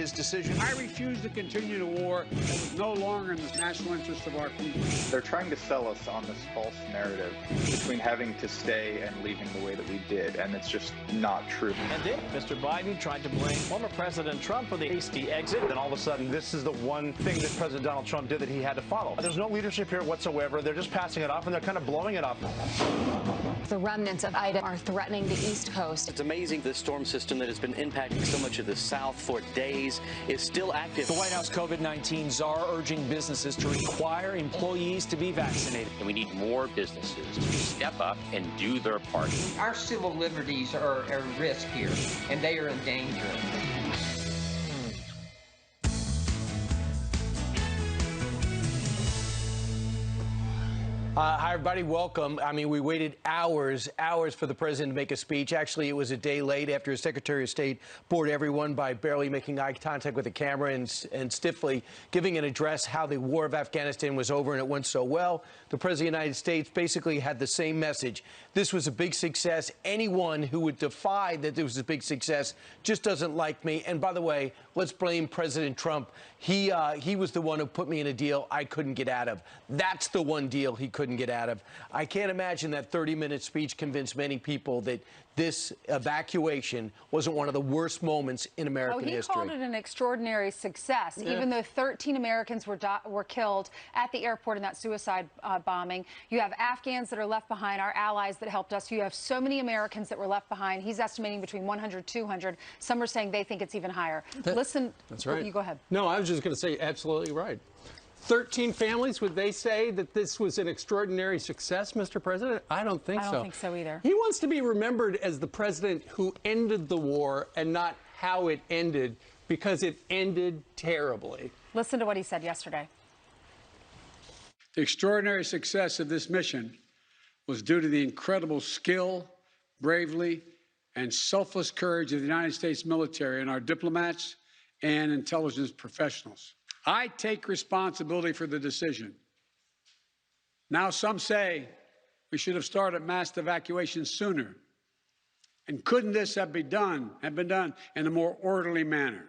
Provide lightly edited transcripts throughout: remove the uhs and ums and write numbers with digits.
his decision. I refuse to continue the war that was no longer in the national interest of our people. They're trying to sell us on this false narrative between having to stay and leaving the way that we did, and it's just not true. And then Mr. Biden tried to blame former President Trump for the hasty exit. Then all of a sudden, this is the one thing that President Donald Trump did that he had to follow. There's no leadership here whatsoever. They're just passing it off, and they're kind of blowing it off. The remnants of Ida are threatening the East Coast. It's amazing the storm system that has been impacting so much of the South for days is still active. The White House COVID-19 czar urging businesses to require employees to be vaccinated. And we need more businesses to step up and do their part. Our civil liberties are at risk here, and they are in danger. Hi, everybody. Welcome. I mean, we waited hours for the president to make a speech. Actually, it was a day late after his Secretary of State bored everyone by barely making eye contact with the camera and stiffly giving an address how the war of Afghanistan was over, and it went so well. The President of the United States basically had the same message. This was a big success. Anyone who would defy that this was a big success just doesn't like me. And by the way, let's blame President Trump. He was the one who put me in a deal I couldn't get out of. That's the one deal he couldn't get out of. I can't imagine that 30-minute speech convinced many people that this evacuation wasn't one of the worst moments in American history. He called it an extraordinary success, even though 13 Americans were killed at the airport in that suicide bombing. You have Afghans that are left behind, our allies that helped us. You have so many Americans that were left behind. He's estimating between 100, 200. Some are saying they think it's even higher. Listen. That's right. You go ahead. No, I was just going to say absolutely right. 13 families, would they say that this was an extraordinary success, Mr. President? I don't think so. I don't think so either. He wants to be remembered as the president who ended the war and not how it ended, because it ended terribly. Listen to what he said yesterday. The extraordinary success of this mission was due to the incredible skill, bravery, and selfless courage of the United States military and our diplomats and intelligence professionals. I take responsibility for the decision. Now, some say we should have started mass evacuation sooner. And couldn't this have been done in a more orderly manner?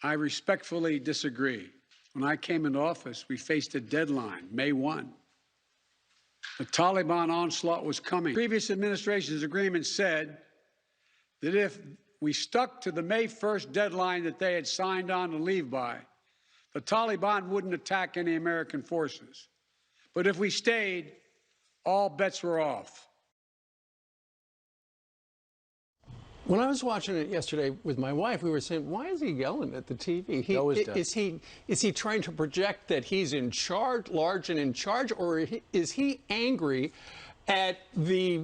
I respectfully disagree. When I came into office, we faced a deadline, May 1. The Taliban onslaught was coming. Previous administration's agreement said that if we stuck to the May 1st deadline that they had signed on to leave by, the Taliban wouldn't attack any American forces. But if we stayed, all bets were off. When I was watching it yesterday with my wife, we were saying, why is he yelling at the TV? Is he trying to project that he's in charge, large and in charge, or is he angry at the,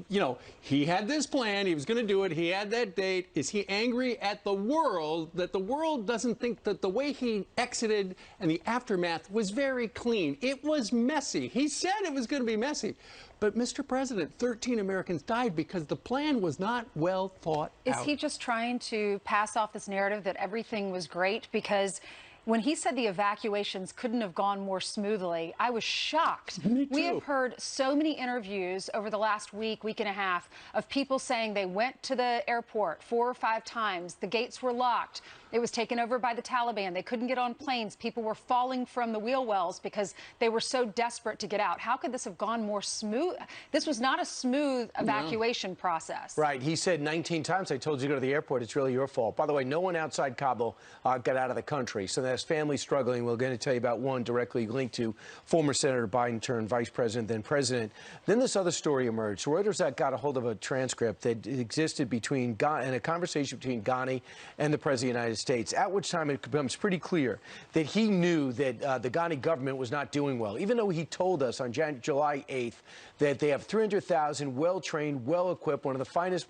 he had this plan, he was going to do it, he had that date? Is he angry at the world that the world doesn't think that the way he exited and the aftermath was very clean? It was messy. He said it was going to be messy. But, Mr. President, 13 Americans died because the plan was not well thought out. Is he just trying to pass off this narrative that everything was great? Because when he said the evacuations couldn't have gone more smoothly, I was shocked. Me too. We have heard so many interviews over the last week and a half of people saying they went to the airport 4 or 5 times. The gates were locked. It was taken over by the Taliban. They couldn't get on planes. People were falling from the wheel wells because they were so desperate to get out. How could this have gone more smooth? This was not a smooth evacuation process. Right. He said 19 times, I told you to go to the airport. It's really your fault. By the way, no one outside Kabul got out of the country. So there's families struggling. We're going to tell you about one directly linked to former Senator Biden turned vice president, then president. Then this other story emerged. Reuters got a hold of a transcript that existed between in a conversation between Ghani and the president of the United States, at which time it becomes pretty clear that he knew that the Ghani government was not doing well, even though he told us on July 8th that they have 300,000 well-trained, well-equipped, one of the finest,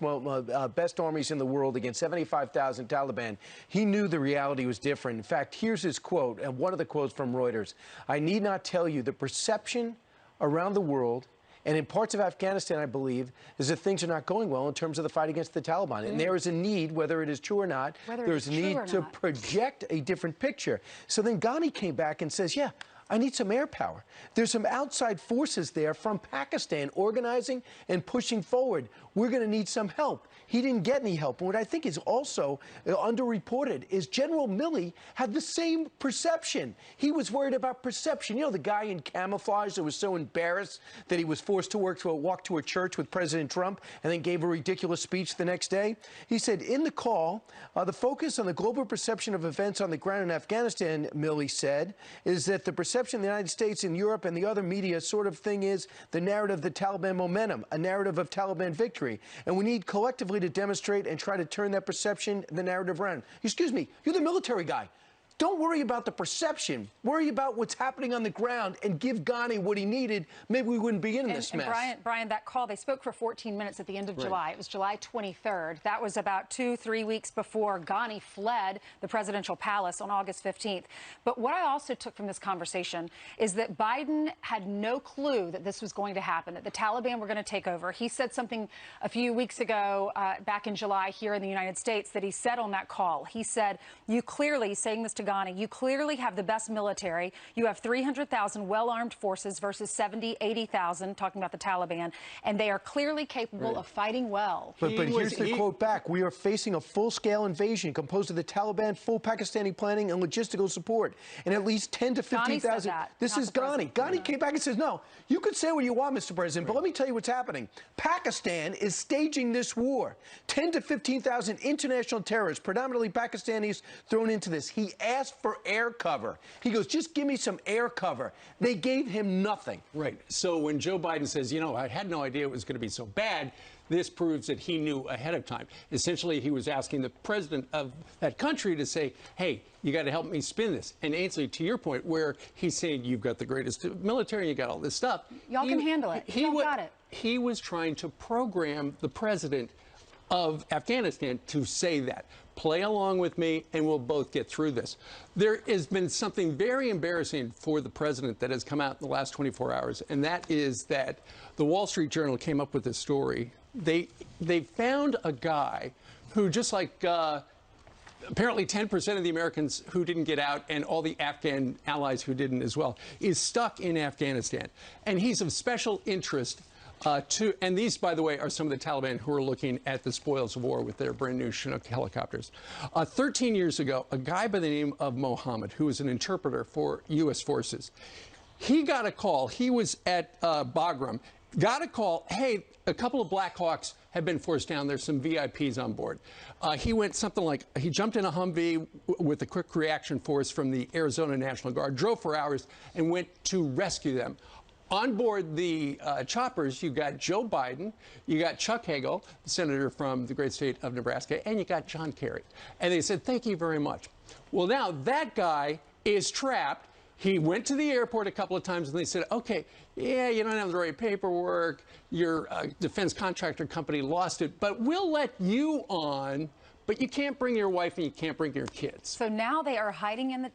best armies in the world against 75,000 Taliban. He knew the reality was different. In fact, here's his quote, and one of the quotes from Reuters. "I need not tell you the perception around the world and in parts of Afghanistan, I believe, is that things are not going well in terms of the fight against the Taliban. And there is a need, whether it is true or not, there's a need to project a different picture." So then Ghani came back and says, yeah, I need some air power. There's some outside forces there from Pakistan organizing and pushing forward. We're going to need some help. He didn't get any help. And what I think is also underreported is General Milley had the same perception. He was worried about perception. You know, the guy in camouflage that was so embarrassed that he was forced to walk to a church with President Trump and then gave a ridiculous speech the next day. He said in the call, the focus on the global perception of events on the ground in Afghanistan, Milley said, is that the perception of the United States and Europe and the other media sort of thing is the narrative of the Taliban momentum, a narrative of Taliban victory. And we need collectively to demonstrate and try to turn that perception, the narrative around. Excuse me, you're the military guy. Don't worry about the perception. Worry about what's happening on the ground and give Ghani what he needed. Maybe we wouldn't be in this mess. Brian, that call, they spoke for 14 minutes at the end of July. It was July 23rd. That was about 2-3 weeks before Ghani fled the presidential palace on August 15th. But what I also took from this conversation is that Biden had no clue that this was going to happen, that the Taliban were going to take over. He said something a few weeks ago, back in July here in the United States, that he said on that call. He said, you clearly, saying this to Ghani, you clearly have the best military. You have 300,000 well-armed forces versus 70, 80,000, talking about the Taliban, and they are clearly capable of fighting well. But here's the quote back. We are facing a full-scale invasion composed of the Taliban, full Pakistani planning, and logistical support. And at least 10 to 15,000. This is Ghani. Ghani came back and says, no, you could say what you want, Mr. President, but let me tell you what's happening. Pakistan is staging this war. 10 to 15,000 international terrorists, predominantly Pakistanis, thrown into this. He asked for air cover. He goes, just give me some air cover. They gave him nothing. Right. So when Joe Biden says, you know, I had no idea it was going to be so bad, this proves that he knew ahead of time. Essentially, he was asking the president of that country to say, hey, you got to help me spin this. And Ainsley, to your point, where he's saying you've got the greatest military, you got all this stuff. Y'all can handle it. Y'all got it. He was trying to program the president of Afghanistan to say that. Play along with me, and we'll both get through this. There has been something very embarrassing for the president that has come out in the last 24 hours, and that is that the Wall Street Journal came up with this story. They found a guy who, just like apparently 10% of the Americans who didn't get out and all the Afghan allies who didn't as well, is stuck in Afghanistan. And he's of special interest and these, by the way, are some of the Taliban who are looking at the spoils of war with their brand new Chinook helicopters. 13 years ago, a guy by the name of Mohammed, who was an interpreter for U.S. forces, he got a call. He was at Bagram, got a call, hey, a couple of Black Hawks have been forced down. There's some VIPs on board. He went something like, he jumped in a Humvee with a quick reaction force from the Arizona National Guard, drove for hours, and went to rescue them. On board the choppers, you got Joe Biden, you got Chuck Hagel, the senator from the great state of Nebraska, and you got John Kerry. And they said, thank you very much. Well, now that guy is trapped. He went to the airport a couple of times, and they said, okay, yeah, you don't have the right paperwork. Your defense contractor company lost it, but we'll let you on. But you can't bring your wife and you can't bring your kids. So now they are hiding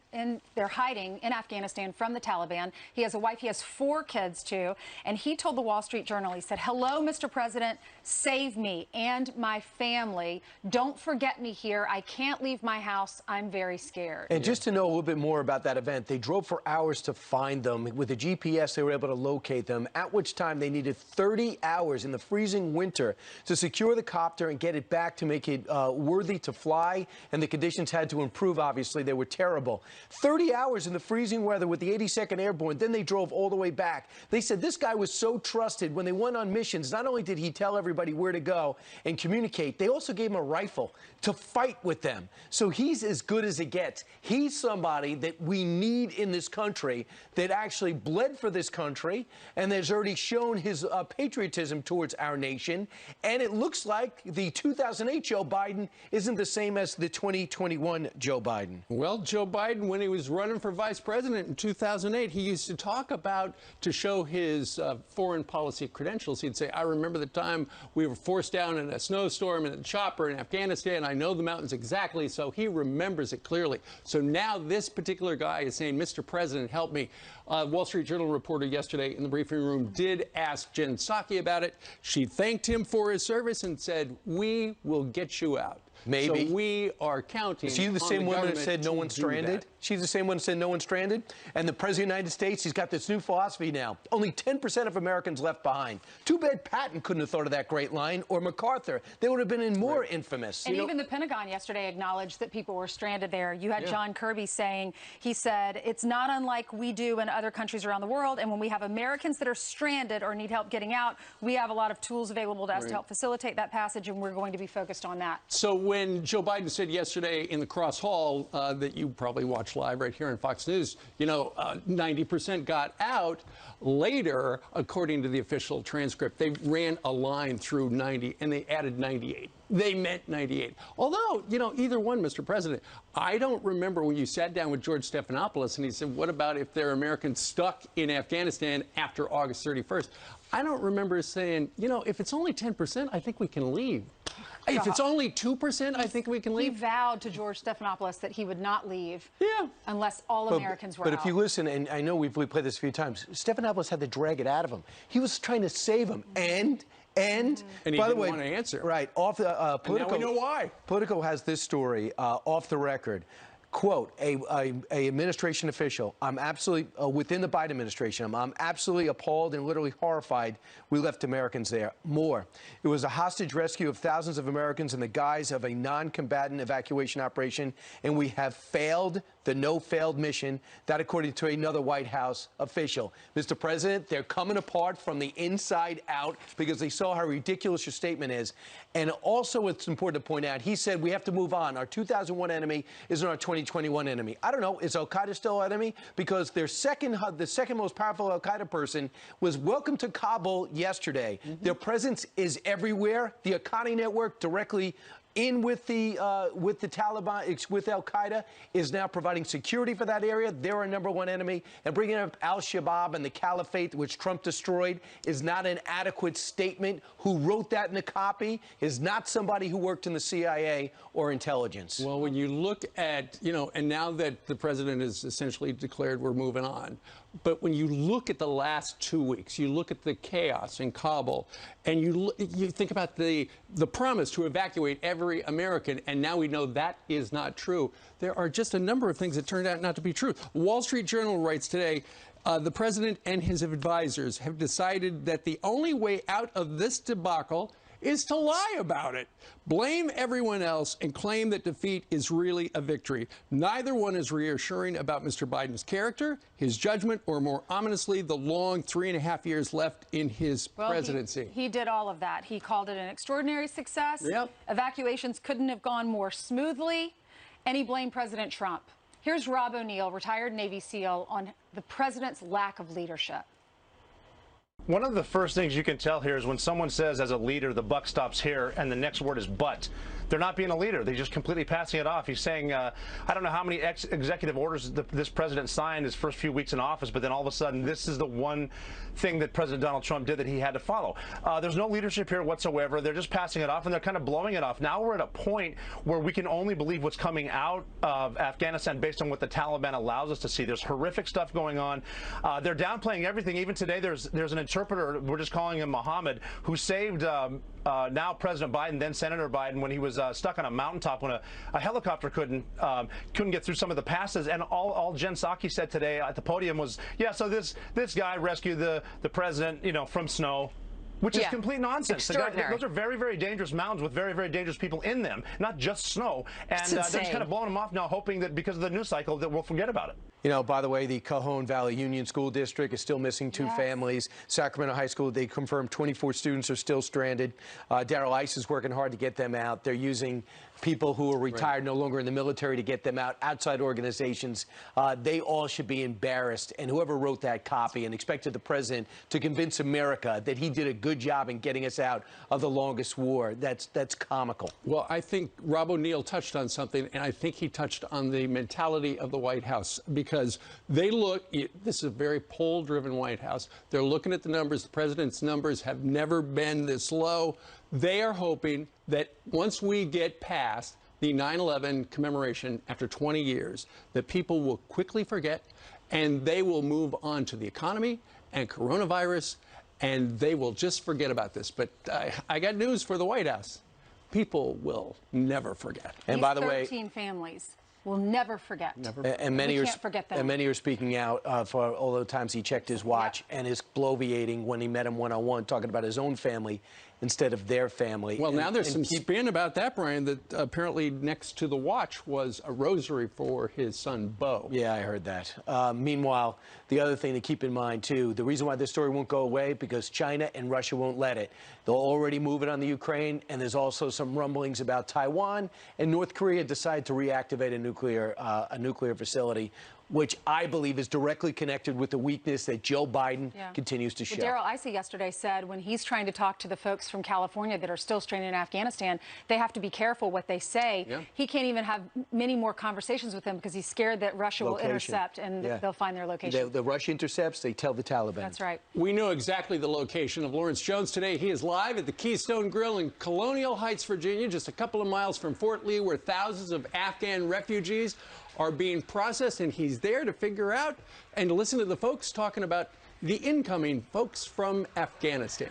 they're hiding in Afghanistan from the Taliban. He has a wife. He has 4 kids too. And he told the Wall Street Journal, he said, "Hello, Mr. President, save me and my family. Don't forget me here. I can't leave my house. I'm very scared." And just to know a little bit more about that event, they drove for hours to find them. With the GPS, they were able to locate them, at which time they needed 30 hours in the freezing winter to secure the copter and get it back to make it worthy to fly, and the conditions had to improve. Obviously, they were terrible. 30 hours in the freezing weather with the 82nd Airborne. Then they drove all the way back. They said this guy was so trusted when they went on missions. Not only did he tell everybody where to go and communicate, they also gave him a rifle to fight with them. So he's as good as it gets. He's somebody that we need in this country, that actually bled for this country and has already shown his patriotism towards our nation. And it looks like the 2008 Joe Biden isn't the same as the 2021 Joe Biden. Well, Joe Biden, when he was running for vice president in 2008, he used to talk about, to show his foreign policy credentials, he'd say, I remember the time we were forced down in a snowstorm in a chopper in Afghanistan. I know the mountains exactly, so he remembers it clearly. So now this particular guy is saying, Mr. President, help me. Wall Street Journal reporter yesterday in the briefing room did ask Jen Psaki about it. She thanked him for his service and said, we will get you out. Maybe. So we are counting. Is she the same woman that said no one's stranded? She's the same one that said no one's stranded? And the President of the United States, he's got this new philosophy now. Only 10% of Americans left behind. Too bad Patton couldn't have thought of that great line, or MacArthur. They would have been more infamous. And even the Pentagon yesterday acknowledged that people were stranded there. You had John Kirby saying, he said, it's not unlike we do in other countries around the world. And when we have Americans that are stranded or need help getting out, we have a lot of tools available to us to help facilitate that passage, and we're going to be focused on that. So when Joe Biden said yesterday in the Cross Hall that you probably watched live right here on Fox News, 90% got out. Later, according to the official transcript, they ran a line through 90 and they added 98. They meant 98. Although, either one, Mr. President, I don't remember when you sat down with George Stephanopoulos and he said, what about if there are Americans stuck in Afghanistan after August 31st? I don't remember saying, if it's only 10%, I think we can leave. If it's only 2%, I think we can leave. He vowed to George Stephanopoulos that he would not leave unless all Americans were out. But if you listen, and I know we've played this a few times, Stephanopoulos had to drag it out of him. He was trying to save him. And he by the way, didn't want to answer. Right. Off the Politico. And now we know why. Politico has this story off the record. Quote, a administration official, I'm absolutely, within the Biden administration, I'm absolutely appalled and literally horrified we left Americans there. More, it was a hostage rescue of thousands of Americans in the guise of a non-combatant evacuation operation, and we have failed the no-failed mission. That, according to another White House official. Mr. President, they're coming apart from the inside out because they saw how ridiculous your statement is. And also, it's important to point out, he said we have to move on. Our 2001 enemy isn't our 2021 enemy. I don't know. Is al-Qaeda still our enemy? Because the second most powerful al-Qaeda person was welcomed to Kabul yesterday. Their presence is everywhere. The Akani network directly in with the Taliban, with al-Qaeda, is now providing security for that area. They're our #1 enemy. And bringing up al-Shabaab and the caliphate, which Trump destroyed, is not an adequate statement. Who wrote that in the copy is not somebody who worked in the CIA or intelligence. Well, when you look at, and now that the president has essentially declared we're moving on, but when you look at the last 2 weeks, you look at the chaos in Kabul, and you think about the promise to evacuate every American, and now we know that is not true. There are just a number of things that turned out not to be true. Wall Street Journal writes today, the president and his advisors have decided that the only way out of this debacle is to lie about it, blame everyone else, and claim that defeat is really a victory. Neither one is reassuring about Mr. Biden's character, his judgment, or more ominously, the long 3.5 years left in his presidency. He did all of that. He called it an extraordinary success. Yep. Evacuations couldn't have gone more smoothly, and he blamed President Trump. Here's Rob O'Neill, retired Navy SEAL, on the president's lack of leadership. One of the first things you can tell here is when someone says, as a leader, the buck stops here, and the next word is but. They're not being a leader. They're just completely passing it off. He's saying, I don't know how many executive orders this president signed his first few weeks in office, but then all of a sudden, this is the one thing that President Donald Trump did that he had to follow. There's no leadership here whatsoever. They're just passing it off, and they're kind of blowing it off. Now we're at a point where we can only believe what's coming out of Afghanistan based on what the Taliban allows us to see. There's horrific stuff going on. They're downplaying everything. Even today, there's an interpreter, we're just calling him Mohammed, who saved now President Biden, then Senator Biden, when he was stuck on a mountaintop when a helicopter couldn't get through some of the passes. And all Jen Psaki said today at the podium was, yeah, so this guy rescued the president, from snow. Which is complete nonsense. Those are very, very dangerous mountains with very, very dangerous people in them, not just snow. And they're just kind of blowing them off now, hoping that because of the news cycle that we'll forget about it. By the way, the Cajon Valley Union School District is still missing 2 families. Sacramento High School, they confirmed 24 students are still stranded. Darrell Ice is working hard to get them out. They're using people who are retired, no longer in the military, to get them out, outside organizations. They all should be embarrassed. And whoever wrote that copy and expected the president to convince America that he did a good job in getting us out of the longest war, that's comical. Well, I think Rob O'Neill touched on something, and I think he touched on the mentality of the White House, because they look, this is a very poll-driven White House. They're looking at the numbers. The president's numbers have never been this low. They are hoping that once we get past the 9/11 commemoration after 20 years, that people will quickly forget, and they will move on to the economy and coronavirus, and they will just forget about this. But I got news for the White House. people will never forget. And by the way, 13 families will never forget. And many can't forget them. And many are speaking out for all the times he checked his watch and is bloviating when he met him one-on-one, talking about his own family instead of their family. Well, now there's some spin about that, Brian, that apparently next to the watch was a rosary for his son, Beau. Yeah, I heard that. Meanwhile, the other thing to keep in mind, too, the reason why this story won't go away, because China and Russia won't let it. They'll already move it on the Ukraine, and there's also some rumblings about Taiwan, and North Korea decide to reactivate a nuclear facility, which I believe is directly connected with the weakness that Joe Biden continues to show. Well, Daryl Icey yesterday said when he's trying to talk to the folks from California that are still stranded in Afghanistan, they have to be careful what they say. He can't even have many more conversations with them because he's scared that Russia will intercept and they'll find their location. The Russia intercepts, they tell the Taliban. That's right. We know exactly the location of Lawrence Jones today. He is live at the Keystone Grill in Colonial Heights, Virginia, just a couple of miles from Fort Lee, where thousands of Afghan refugees are being processed, and he's there to figure out and to listen to the folks talking about the incoming folks from Afghanistan.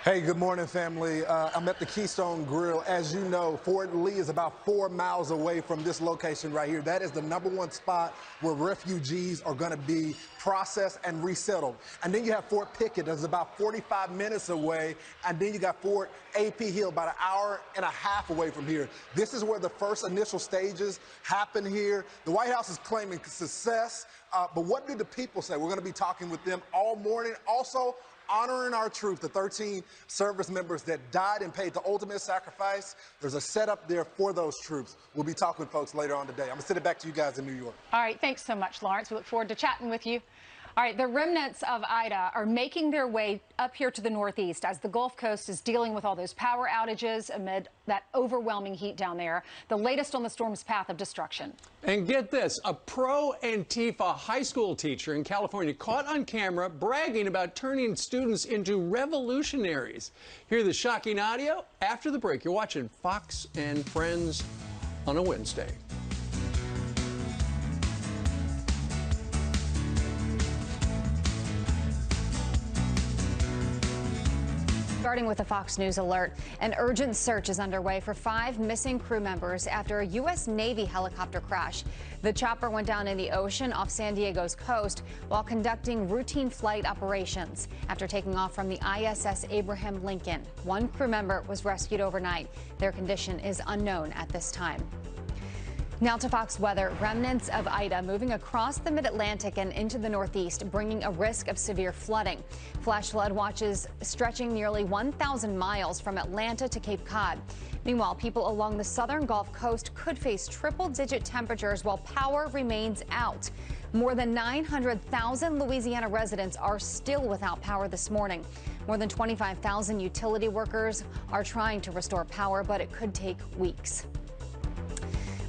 Hey, good morning, family. I'm at the Keystone Grill. As you know, Fort Lee is about 4 miles away from this location right here. That is the #1 spot where refugees are going to be processed and resettled. And then you have Fort Pickett, that's about 45 minutes away. And then you got Fort AP Hill, about an hour and a half away from here. This is where the first initial stages happen here. The White House is claiming success. But what do the people say? We're going to be talking with them all morning. Also, honoring our troops, the 13 service members that died and paid the ultimate sacrifice. There's a setup there for those troops. We'll be talking with folks later on today. I'm going to send it back to you guys in New York. All right, thanks so much, Lawrence. We look forward to chatting with you. All right, the remnants of Ida are making their way up here to the northeast as the Gulf Coast is dealing with all those power outages amid that overwhelming heat down there. The latest on the storm's path of destruction. And get this, a pro-Antifa high school teacher in California caught on camera bragging about turning students into revolutionaries. Hear the shocking audio after the break. You're watching Fox and Friends on a Wednesday. Starting with a Fox News alert, an urgent search is underway for 5 missing crew members after a U.S. Navy helicopter crash. The chopper went down in the ocean off San Diego's coast while conducting routine flight operations. After taking off from the ISS Abraham Lincoln, 1 crew member was rescued overnight. Their condition is unknown at this time. Now to Fox weather. Remnants of Ida moving across the mid-Atlantic and into the Northeast, bringing a risk of severe flooding. Flash flood watches stretching nearly 1,000 miles from Atlanta to Cape Cod. Meanwhile, people along the southern Gulf Coast could face triple-digit temperatures while power remains out. More than 900,000 Louisiana residents are still without power this morning. More than 25,000 utility workers are trying to restore power, but it could take weeks.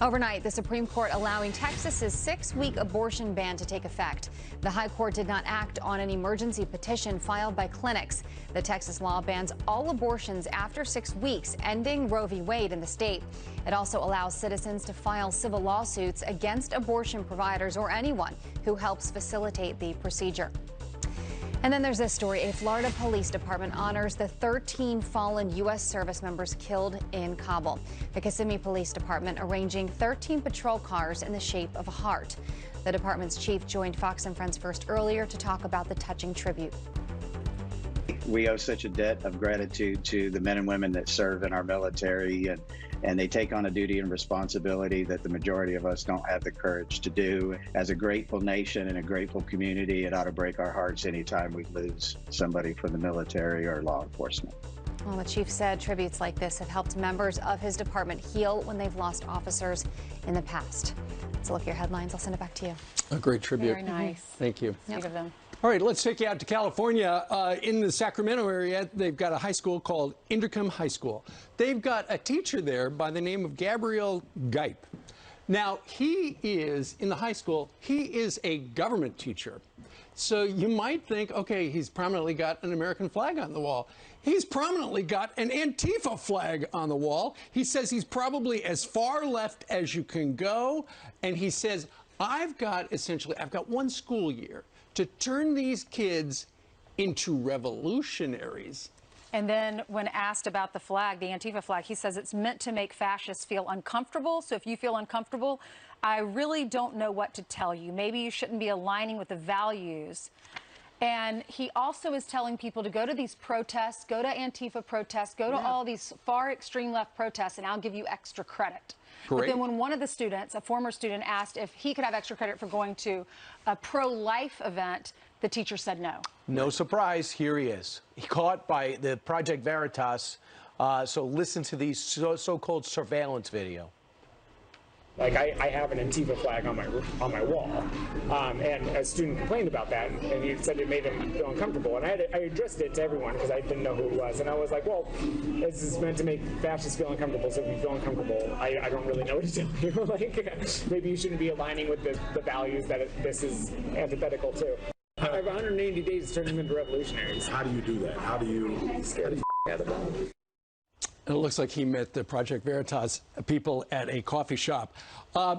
Overnight, the Supreme Court allowing Texas's 6-week abortion ban to take effect. The High Court did not act on an emergency petition filed by clinics. The Texas law bans all abortions after 6 weeks, ending Roe v. Wade in the state. It also allows citizens to file civil lawsuits against abortion providers or anyone who helps facilitate the procedure. And then there's this story. A Florida police department honors the 13 fallen U.S. service members killed in Kabul. The Kissimmee Police Department arranging 13 patrol cars in the shape of a heart. The department's chief joined Fox and Friends First earlier to talk about the touching tribute. We owe such a debt of gratitude to the men and women that serve in our military, and they take on a duty and responsibility that the majority of us don't have the courage to do. As a grateful nation and a grateful community, it ought to break our hearts anytime we lose somebody from the military or law enforcement. Well, the chief said tributes like this have helped members of his department heal when they've lost officers in the past. Let's look at your headlines. I'll send it back to you. A great tribute. Very nice. Thank you. Sweet of them. All right, let's take you out to California. In the Sacramento area, they've got a high school called Inderkum High School. They've got a teacher there by the name of Gabriel Gipe. Now, he is, in the high school, he is a government teacher. So you might think, okay, he's prominently got an American flag on the wall. He's prominently got an Antifa flag on the wall. He says he's probably as far left as you can go. And he says, I've got 1 school year to turn these kids into revolutionaries. And then when asked about the flag, the Antifa flag, he says it's meant to make fascists feel uncomfortable. So if you feel uncomfortable, I really don't know what to tell you. Maybe you shouldn't be aligning with the values. And he also is telling people to go to these protests, go to Antifa protests, go to all these far extreme left protests, and I'll give you extra credit. But then when one of the students, a former student, asked if he could have extra credit for going to a pro-life event, the teacher said no. No surprise, here he is. He caught by the Project Veritas. So listen to these so-called surveillance video. Like I have an Antifa flag on my wall, and a student complained about that, and he said it made him feel uncomfortable. And I addressed it to everyone because I didn't know who he was, and I was like, well, this is meant to make fascists feel uncomfortable. So if you feel uncomfortable, I don't really know what to tell you. Like maybe you shouldn't be aligning with the values that this is antithetical to. I have 180 days to turn them into revolutionaries. How do you do that? How do you scare the out of them? It looks like he met the Project Veritas people at a coffee shop.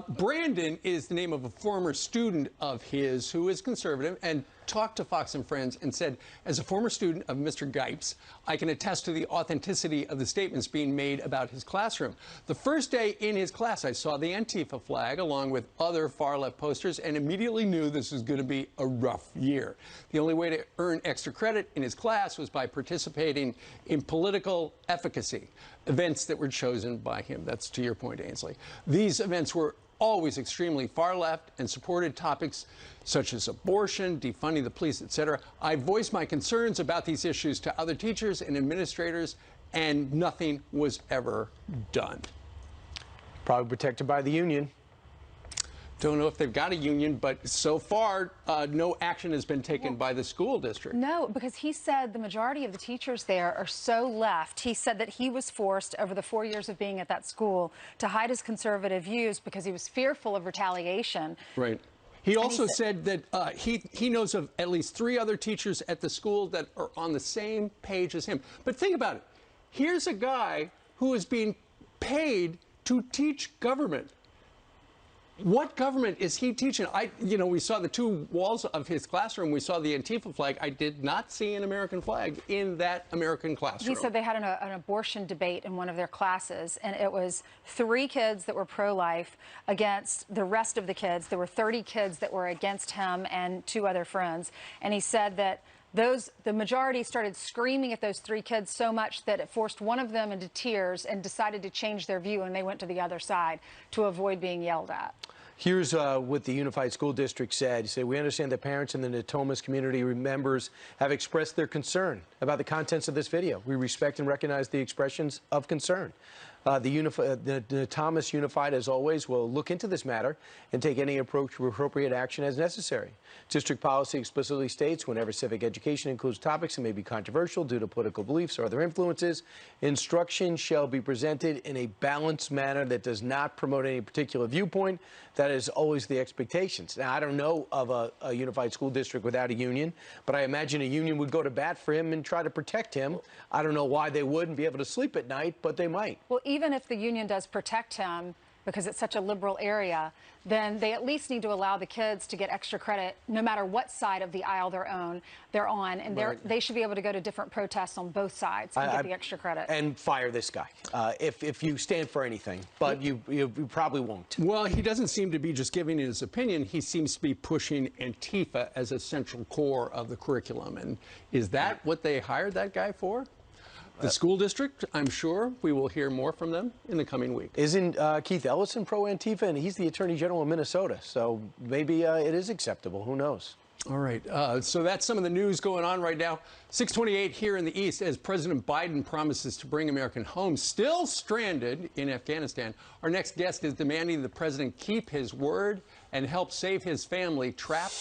Brandon is the name of a former student of his who is conservative and talked to Fox and Friends and said, as a former student of Mr. Gipes, I can attest to the authenticity of the statements being made about his classroom. The first day in his class, I saw the Antifa flag along with other far-left posters and immediately knew this was going to be a rough year. The only way to earn extra credit in his class was by participating in political efficacy, events that were chosen by him. That's to your point, Ainsley. These events were always extremely far left and supported topics such as abortion, defunding the police, etc. I voiced my concerns about these issues to other teachers and administrators, and nothing was ever done. Probably protected by the union. Don't know if they've got a union, but so far, no action has been taken by the school district. No, because he said the majority of the teachers there are so left. He said that he was forced over the 4 years of being at that school to hide his conservative views because he was fearful of retaliation. Right. He also said that he knows of at least 3 other teachers at the school that are on the same page as him. But think about it. Here's a guy who is being paid to teach government. What government is he teaching? We saw the 2 walls of his classroom. We saw the Antifa flag. I did not see an American flag in that American classroom. He said they had an abortion debate in one of their classes, and it was 3 kids that were pro-life against the rest of the kids. There were 30 kids that were against him and 2 other friends. And he said that the majority started screaming at those 3 kids so much that it forced one of them into tears and decided to change their view, and they went to the other side to avoid being yelled at. Here's what the Unified School District said. He said, we understand that parents and the Natomas community members have expressed their concern about the contents of this video. We respect and recognize the expressions of concern. The Natomas Unified, as always, will look into this matter and take any appropriate action as necessary. District policy explicitly states whenever civic education includes topics that may be controversial due to political beliefs or other influences, instruction shall be presented in a balanced manner that does not promote any particular viewpoint. That is always the expectations. Now, I don't know of a unified school district without a union, but I imagine a union would go to bat for him and try to protect him. I don't know why they wouldn't be able to sleep at night, but they might. Well, even if the union does protect him, because it's such a liberal area, then they at least need to allow the kids to get extra credit no matter what side of the aisle they're on, and they should be able to go to different protests on both sides and get the extra credit. And fire this guy if you stand for anything, but you probably won't. Well, he doesn't seem to be just giving his opinion. He seems to be pushing Antifa as a central core of the curriculum. And is that what they hired that guy for? The school district, I'm sure we will hear more from them in the coming week. Isn't Keith Ellison pro-Antifa? And he's the Attorney General of Minnesota, so maybe it is acceptable. Who knows? All right, so that's some of the news going on right now. 6:28 here in the East as President Biden promises to bring American homes still stranded in Afghanistan. Our next guest is demanding the president keep his word and help save his family trapped